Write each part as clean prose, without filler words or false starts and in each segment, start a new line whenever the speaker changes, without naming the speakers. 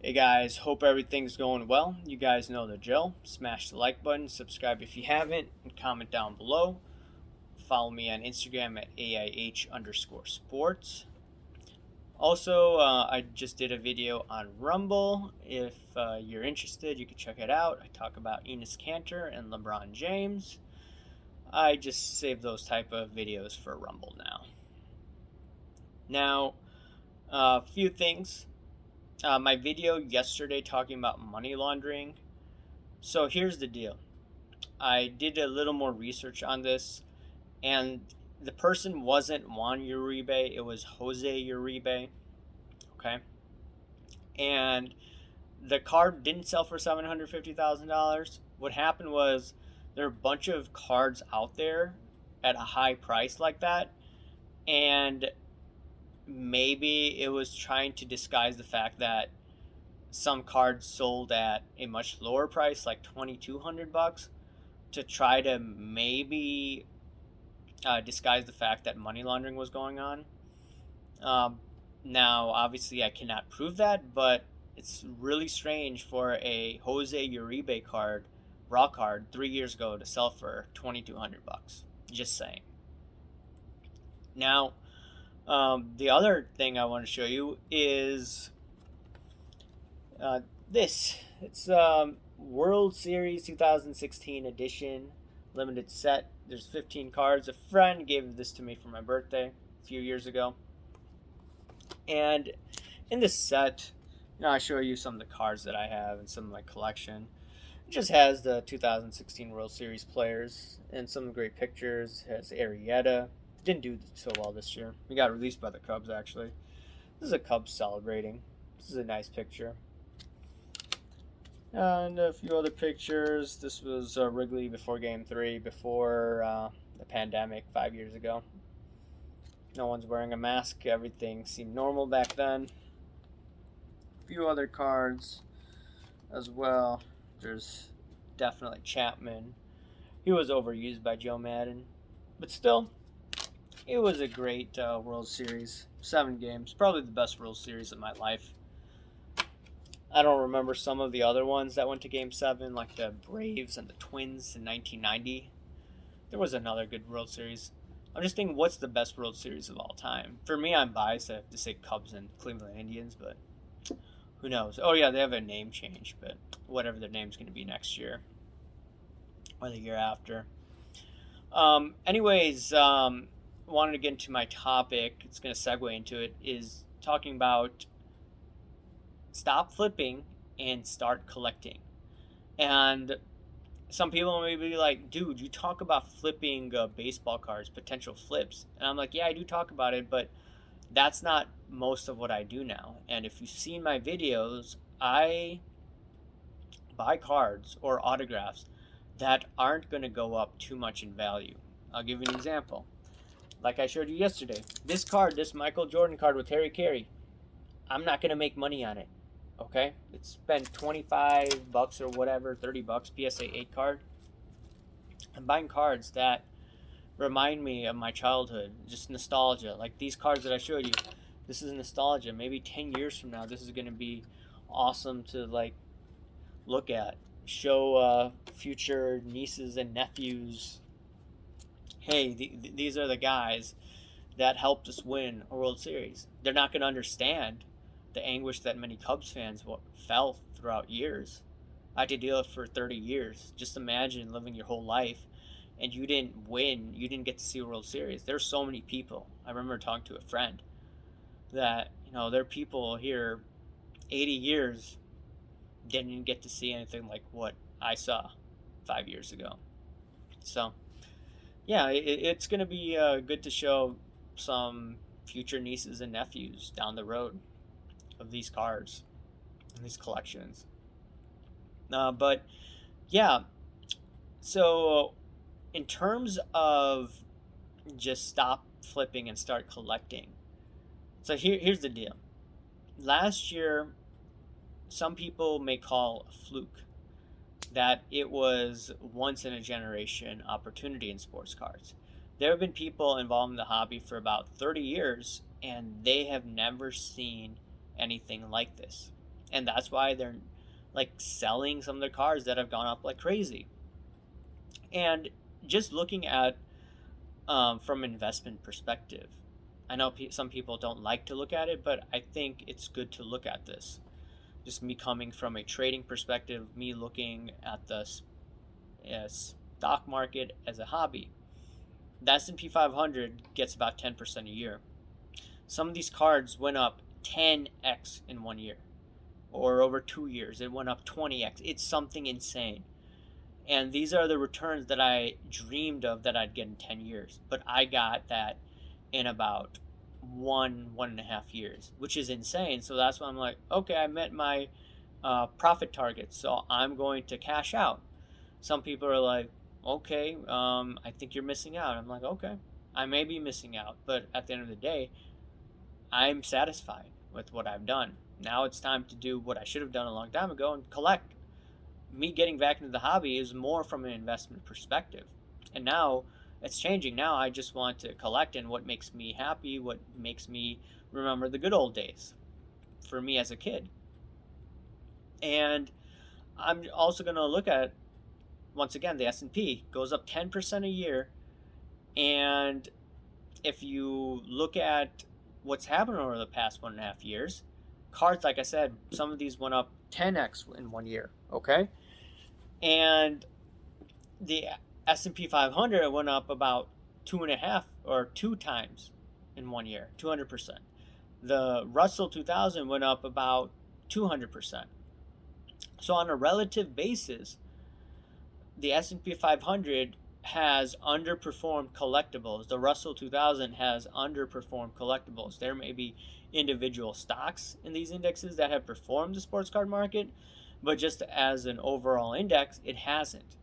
Hey guys, hope everything's going well. You guys know the drill. Smash the like button, subscribe if you haven't, and comment down below. Follow me on Instagram at AIH_sports. Also, I just did a video on Rumble. If you're interested, you can check it out. I talk about Enes Kanter and LeBron James. I just save those type of videos for Rumble now. Now, a few things. My video yesterday talking about money laundering. So here's the deal. I did a little more research on this, and the person wasn't Juan Uribe, it was Jose Uribe. Okay. And the card didn't sell for $750,000. What happened was there are a bunch of cards out there at a high price like that, and maybe it was trying to disguise the fact that some cards sold at a much lower price, like $2,200, to try to maybe disguise the fact that money laundering was going on. Now, obviously, I cannot prove that, but it's really strange for a Jose Uribe card, raw card, 3 years ago to sell for $2,200. Just saying. Now, the other thing I want to show you is this. It's World Series 2016 edition limited set. There's 15 cards. A friend gave this to me for my birthday a few years ago. And in this set, I show you some of the cards that I have and some of my collection. It just has the 2016 World Series players and some great pictures. It has Arrieta. Didn't do so well this year. We got released by the Cubs, actually. This is a Cubs celebrating. This is a nice picture. And a few other pictures. This was Wrigley before Game 3, before the pandemic 5 years ago. No one's wearing a mask. Everything seemed normal back then. A few other cards as well. There's definitely Chapman. He was overused by Joe Madden. But still, it was a great World Series. 7 games. Probably the best World Series of my life. I don't remember some of the other ones that went to Game 7, like the Braves and the Twins in 1990. There was another good World Series. I'm just thinking, what's the best World Series of all time? For me, I'm biased. I have to say Cubs and Cleveland Indians, but who knows? Oh, yeah, they have a name change, but whatever their name's going to be next year or the year after. Anyways, wanted to get into my topic. It's going to segue into it, is talking about stop flipping and start collecting. And some people may be like, dude, you talk about flipping baseball cards, potential flips. And I'm like, yeah, I do talk about it, but that's not most of what I do now. And if you've seen my videos, I buy cards or autographs that aren't going to go up too much in value. I'll give you an example. Like I showed you yesterday, this card, this Michael Jordan card with Harry Carey, I'm not going to make money on it. Okay, it's spent $25 or whatever, $30 PSA 8 card. I'm buying cards that remind me of my childhood, just nostalgia. Like these cards that I showed you, this is nostalgia. Maybe 10 years from now, this is going to be awesome to like look at, show future nieces and nephews. Hey, these are the guys that helped us win a World Series. They're not going to understand the anguish that many Cubs fans felt throughout years. I had to deal with it for 30 years. Just imagine living your whole life and you didn't win, you didn't get to see a World Series. There's so many people. I remember talking to a friend that, there are people here 80 years didn't get to see anything like what I saw 5 years ago. So, yeah, it's going to be good to show some future nieces and nephews down the road of these cards and these collections. But yeah, so in terms of just stop flipping and start collecting. So here's the deal. Last year, some people may call a fluke that it was once in a generation opportunity in sports cards. There have been people involved in the hobby for about 30 years and they have never seen anything like this. And that's why they're like selling some of their cars that have gone up like crazy. And just looking at from an investment perspective, I know some people don't like to look at it, but I think it's good to look at this. Just me coming from a trading perspective, me looking at the stock market as a hobby. The S&P 500 gets about 10% a year. Some of these cards went up 10x in 1 year, or over 2 years, it went up 20x. It's something insane. And these are the returns that I dreamed of that I'd get in 10 years. But I got that in about 1.5 years, which is insane. So that's why I'm like, okay, I met my profit target, so I'm going to cash out. Some people are like, okay, I think you're missing out. I'm like, okay, I may be missing out, but at the end of the day, I'm satisfied with what I've done. Now it's time to do what I should have done a long time ago and collect. Me getting back into the hobby is more from an investment perspective. And now it's changing. Now I just want to collect and what makes me happy, what makes me remember the good old days for me as a kid. And I'm also going to look at, once again, the S&P goes up 10% a year. And if you look at what's happened over the past 1.5 years, cards, like I said, some of these went up 10x in 1 year. Okay. And the S&P 500 went up about 2.5 or 2 times in 1 year, 200%. The Russell 2000 went up about 200%. So on a relative basis, the S&P 500 has underperformed collectibles. The Russell 2000 has underperformed collectibles. There may be individual stocks in these indexes that have performed the sports card market, but just as an overall index, it hasn't.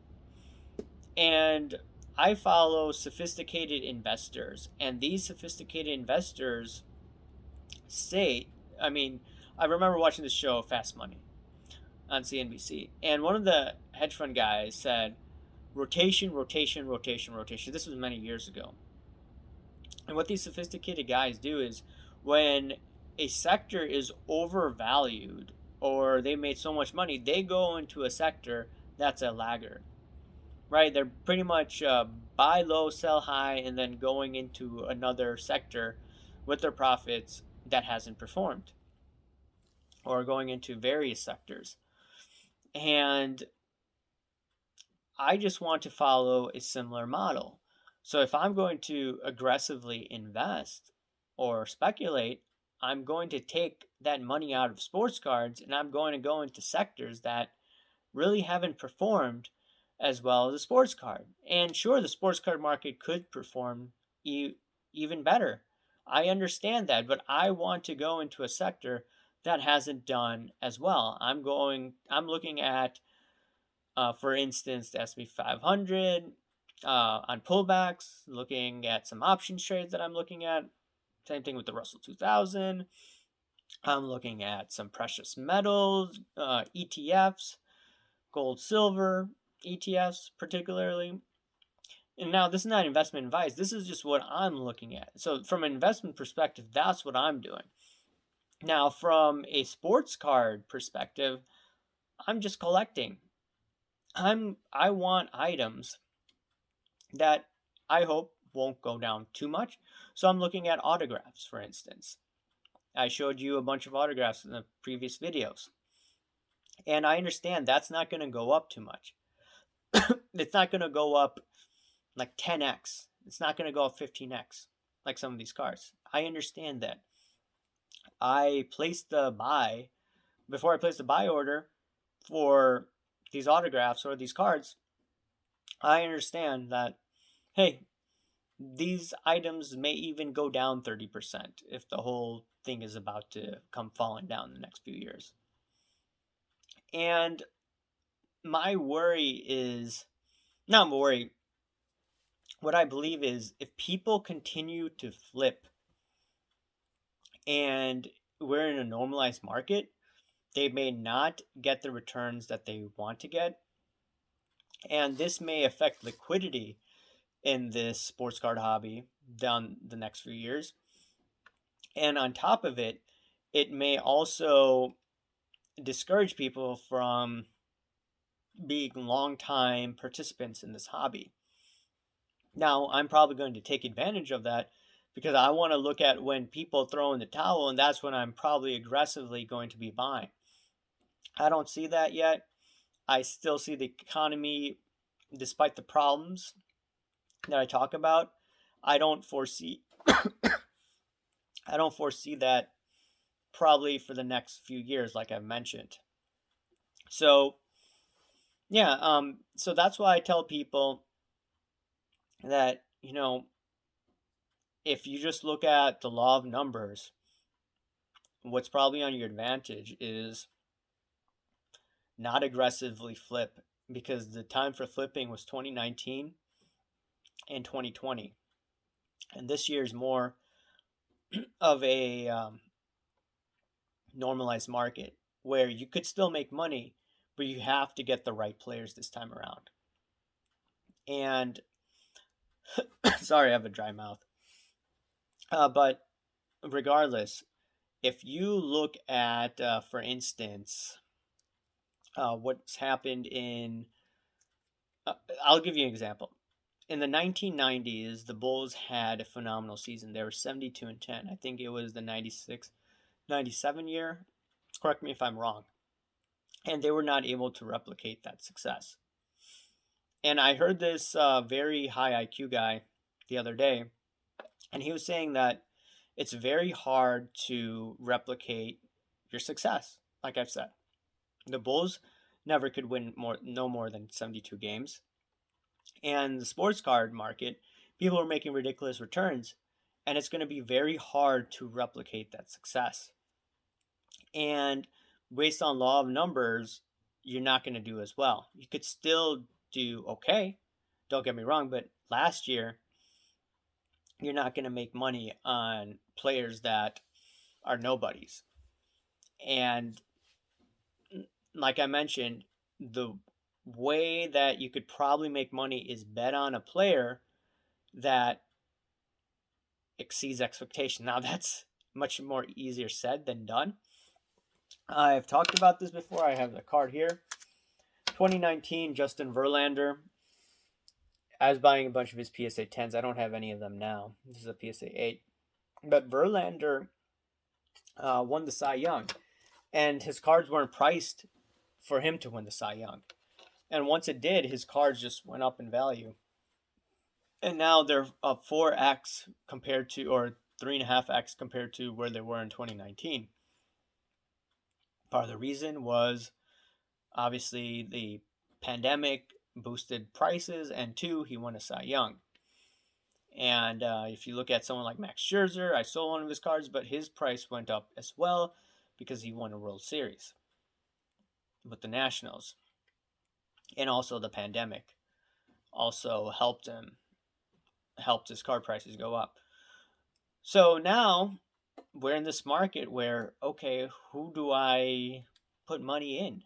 And I follow sophisticated investors, and these sophisticated investors say, I mean, I remember watching the show Fast Money on CNBC, and one of the hedge fund guys said, rotation, rotation, rotation, rotation. This was many years ago. And what these sophisticated guys do is when a sector is overvalued or they made so much money, they go into a sector that's a laggard, right? They're pretty much buy low, sell high, and then going into another sector with their profits that hasn't performed, or going into various sectors. And I just want to follow a similar model. So if I'm going to aggressively invest or speculate, I'm going to take that money out of sports cards and I'm going to go into sectors that really haven't performed as well as a sports card. And sure, the sports card market could perform even better. I understand that, but I want to go into a sector that hasn't done as well. I'm looking at, for instance, the S&P 500 on pullbacks, looking at some options trades that I'm looking at. Same thing with the Russell 2000. I'm looking at some precious metals, ETFs, gold, silver ETFs, particularly. And now, this is not investment advice. This is just what I'm looking at. So, from an investment perspective, that's what I'm doing. Now, from a sports card perspective, I'm just collecting. I want items that I hope won't go down too much. So I'm looking at autographs, for instance. I showed you a bunch of autographs in the previous videos. And I understand that's not going to go up too much. It's not going to go up like 10x. It's not going to go up 15x like some of these cards. I understand that. I placed the buy, before I placed the buy order for these autographs or these cards, I understand that, hey, these items may even go down 30% if the whole thing is about to come falling down in the next few years. And my worry is, not worry, what I believe is if people continue to flip and we're in a normalized market, they may not get the returns that they want to get. And this may affect liquidity in this sports card hobby down the next few years. And on top of it, it may also discourage people from being long time participants in this hobby. Now, I'm probably going to take advantage of that because I want to look at when people throw in the towel, and that's when I'm probably aggressively going to be buying. I don't see that yet. I still see the economy, despite the problems that I talk about, I don't foresee I don't foresee that probably for the next few years, like I've mentioned. So yeah, so that's why I tell people that, if you just look at the law of numbers, what's probably on your advantage is not aggressively flip, because the time for flipping was 2019 and 2020. And this year is more of a normalized market where you could still make money, but you have to get the right players this time around. And sorry, I have a dry mouth. But regardless, if you look at, for instance, what's happened in, I'll give you an example. In the 1990s, the Bulls had a phenomenal season. They were 72-10. I think it was the 96, 97 year. Correct me if I'm wrong. And they were not able to replicate that success. And I heard this very high IQ guy the other day, and he was saying that it's very hard to replicate your success. Like I've said, the Bulls never could win no more than 72 games. And the sports card market, people are making ridiculous returns, and it's going to be very hard to replicate that success. And based on law of numbers, you're not going to do as well. You could still do okay, don't get me wrong, but last year you're not going to make money on players that are nobodies. And like I mentioned, the way that you could probably make money is bet on a player that exceeds expectation. Now, that's much more easier said than done. I've talked about this before. I have the card here. 2019, Justin Verlander. I was buying a bunch of his PSA 10s. I don't have any of them now. This is a PSA 8. But Verlander won the Cy Young, and his cards weren't priced for him to win the Cy Young. And once it did, his cards just went up in value. And now they're up 4x compared to, or 3.5x compared to where they were in 2019. Part of the reason was obviously the pandemic boosted prices, and two, he won a Cy Young. And if you look at someone like Max Scherzer, I sold one of his cards, but his price went up as well because he won a World Series with the Nationals. And also the pandemic also helped his card prices go up. So now we're in this market where, okay, who do I put money in?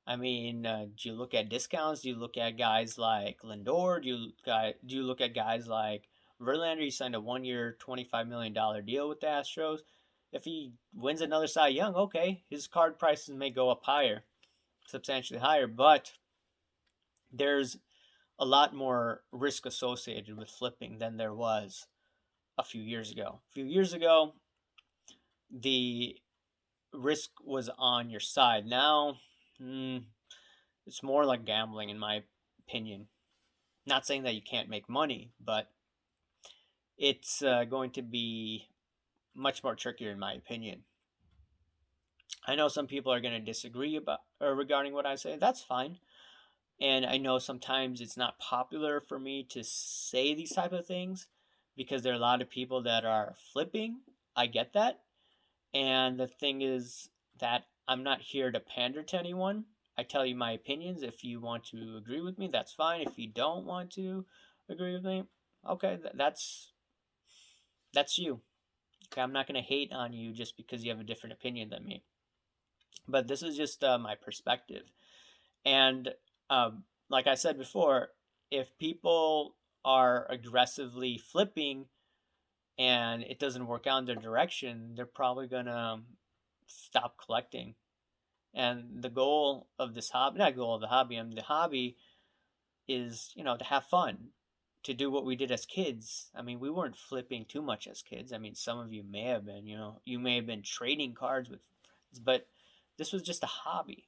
I mean, do you look at discounts? Do you look at guys like Lindor? Do you look at guys like Verlander? He signed a 1-year, $25 million deal with the Astros. If he wins another Cy Young, okay, his card prices may go up higher, substantially higher, but there's a lot more risk associated with flipping than there was a few years ago. A few years ago, the risk was on your side. Now, it's more like gambling, in my opinion. Not saying that you can't make money, but it's going to be much more trickier, in my opinion. I know some people are going to disagree about regarding what I say. That's fine. And I know sometimes it's not popular for me to say these type of things because there are a lot of people that are flipping. I get that. And the thing is that I'm not here to pander to anyone. I tell you my opinions. If you want to agree with me, that's fine. If you don't want to agree with me, okay, that's you. Okay, I'm not going to hate on you just because you have a different opinion than me. But this is just my perspective. And like I said before, if people are aggressively flipping and it doesn't work out in their direction, they're probably going to stop collecting. And the goal of this hobby, not goal of the hobby, the hobby is, to have fun, to do what we did as kids. I mean, we weren't flipping too much as kids. I mean, some of you may have been, you may have been trading cards with friends, but this was just a hobby.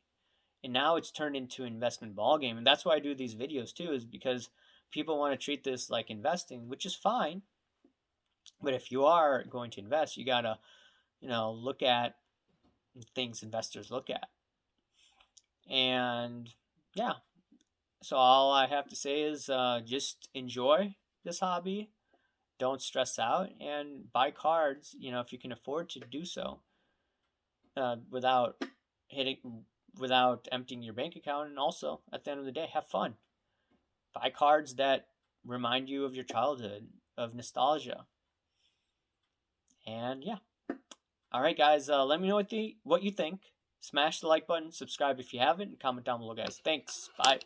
And now it's turned into an investment ball game. And that's why I do these videos too, is because people want to treat this like investing, which is fine. But if you are going to invest, you gotta, look at things investors look at. And yeah, so all I have to say is just enjoy this hobby. Don't stress out and buy cards, if you can afford to do so, without hitting, without emptying your bank account. And also, at the end of the day, have fun. Buy cards that remind you of your childhood, of nostalgia. And yeah. All right, guys. Let me know what you think. Smash the like button, subscribe if you haven't, and comment down below, guys. Thanks. Bye.